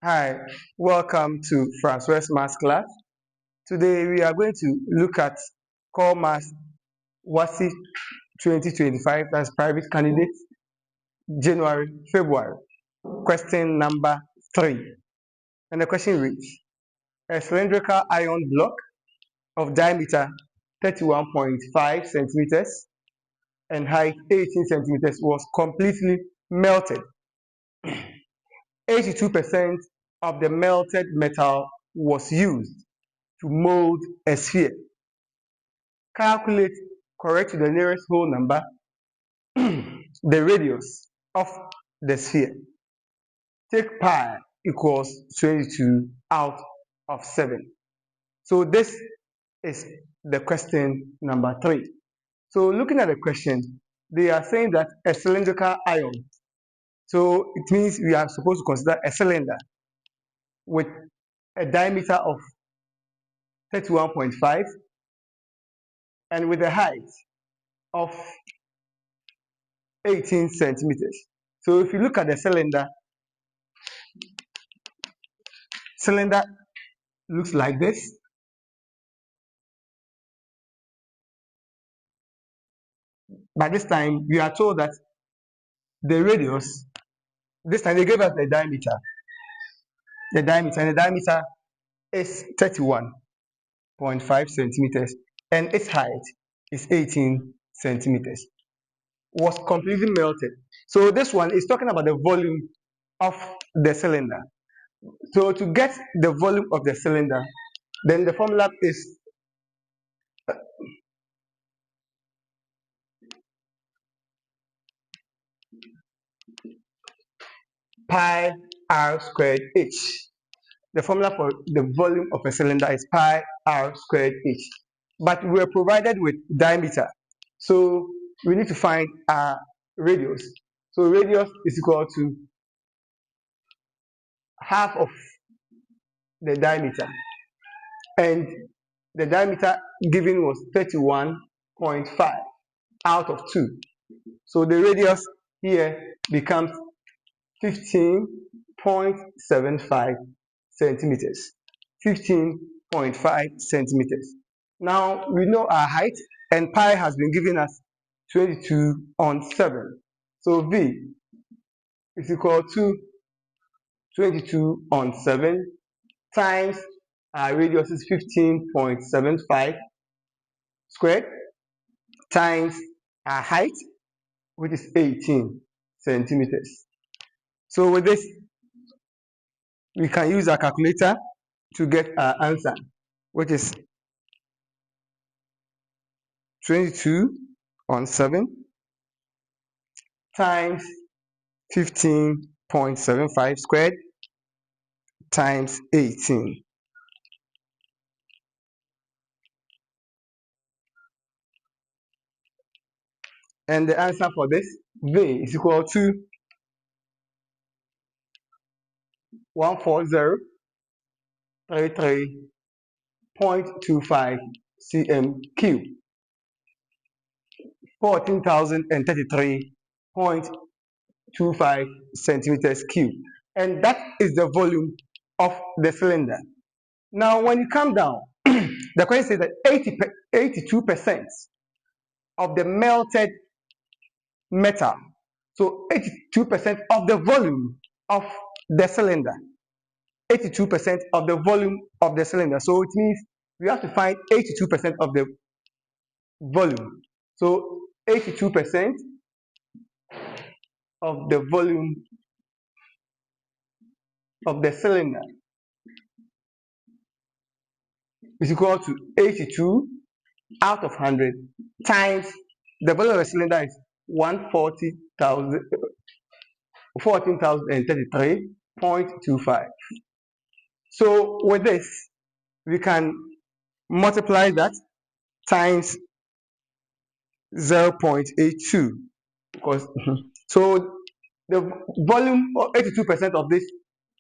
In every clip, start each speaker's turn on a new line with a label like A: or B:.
A: Hi, welcome to Francois Maths class. Today we are going to look at Core Maths Wassce 2025 as private candidate, January, February. Question number 3. And the question reads, a cylindrical iron block of diameter 31.5 centimeters and height 18 centimeters was completely melted. 82% of the melted metal was used to mold a sphere. Calculate, correct to the nearest whole number, the radius of the sphere. Take pi equals 22 out of 7. So this is the question number 3. So looking at the question, they are saying that a cylindrical iron. So it means we are supposed to consider a cylinder with a diameter of 31.5 and with a height of 18 centimeters. So if you look at the cylinder looks like this. By this time, we are told that the radius, this time they gave us the diameter, and the diameter is 31.5 centimeters, and its height is 18 centimeters. Was completely melted. So this one is talking about the volume of the cylinder. So to get the volume of the cylinder, then the formula is pi r squared h. The formula for the volume of a cylinder is pi r squared h. But we are provided with diameter. So we need to find our radius. So radius is equal to half of the diameter. And the diameter given was 31.5 out of 2. So the radius here becomes 15.75 centimeters. 15.5 centimeters. Now we know our height, and pi has been given us 22 on 7. So V is equal to 22 on 7 times our radius is 15.75 squared times our height, which is 18 centimeters. So with this, we can use our calculator to get our answer, which is 22 on 7 times 15.75 squared times 18. And the answer for this, V is equal to 14033.25 cm cube. 14,033.25 centimeters cube. And that is the volume of the cylinder. Now, when you come down, the question says that 82% of the melted metal, so 82% of the volume of the cylinder, 82% of the volume of the cylinder. So it means we have to find 82% of the volume. So 82% of the volume of the cylinder is equal to 82 out of 100 times the volume of the cylinder is 14,033.25. So with this, we can multiply that times 0.82 because so the volume of 82% of this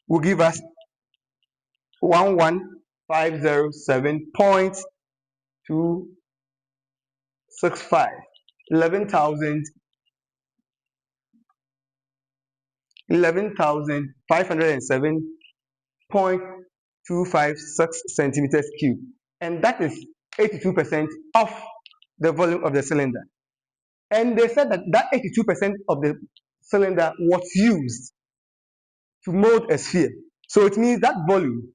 A: will give us 11507.265, 11,507 0.256 centimeters cube, and that is 82% of the volume of the cylinder. And they said that 82% of the cylinder was used to mold a sphere. So it means that volume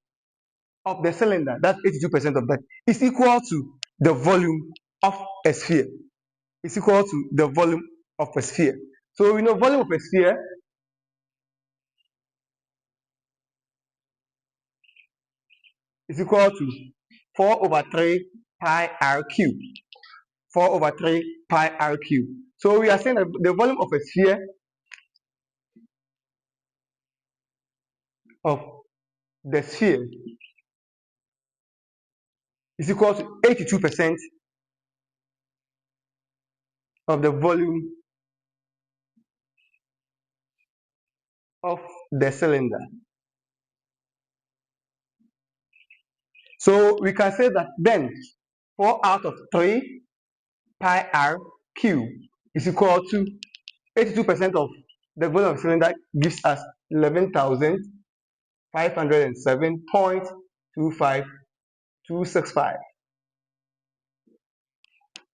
A: of the cylinder, that's 82% of that, is equal to the volume of a sphere. Is equal to the volume of a sphere. So we know volume of a sphere is equal to 4 over 3 pi r cube. 4 over 3 pi r cube. So we are saying that the volume of a sphere of the sphere is equal to 82% of the volume of the cylinder. So we can say that then 4 out of 3 pi r cube is equal to 82% of the volume of the cylinder gives us 11,507.25265.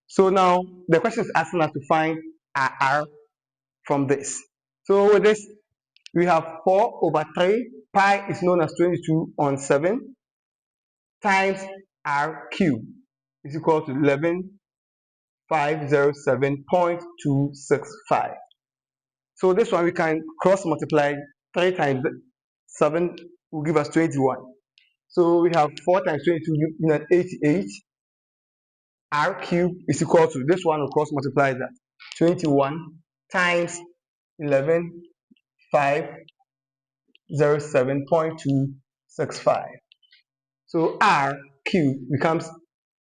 A: So now the question is asking us to find r from this. So with this, we have 4 over 3 pi is known as 22 on 7 times r cube is equal to 11,507.265. So this one we can cross multiply 3 times 7 will give us 21. So we have 4 times 22 giving us 88. R cube is equal to, this one will cross multiply that, 21 times 11,507.265. So R cube becomes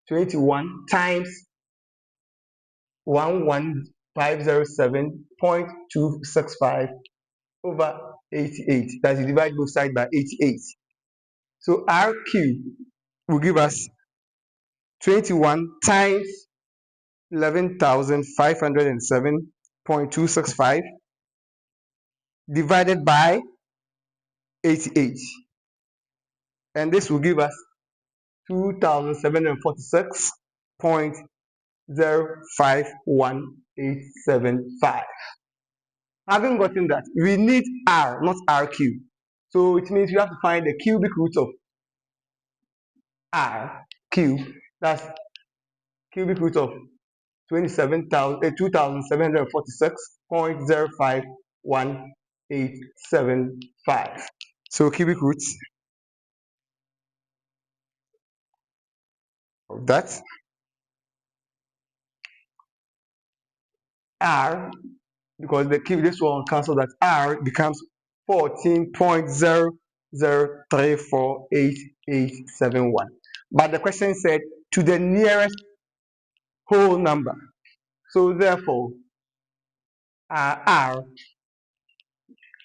A: 21 times 11,507.265 over 88. That's you divide both sides by 88. So R cube will give us 21 times 11,507.265 divided by 88. And this will give us 2,746.051875. Having gotten that, we need R, not R cube. So it means you have to find the cubic root of R cube. That's cubic root of 2,746.051875. So cubic root of that R, because the cube, this one cancel that, R becomes 14.00348871. But the question said to the nearest whole number. So therefore, R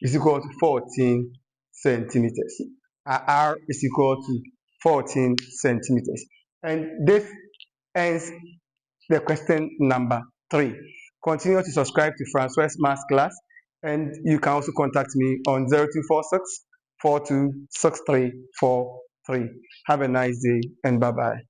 A: is equal to 14 centimeters. R is equal to 14 centimeters. And this ends the question number 3. Continue to subscribe to Francois' Maths class, and you can also contact me on 0246 426343. Have a nice day and bye-bye.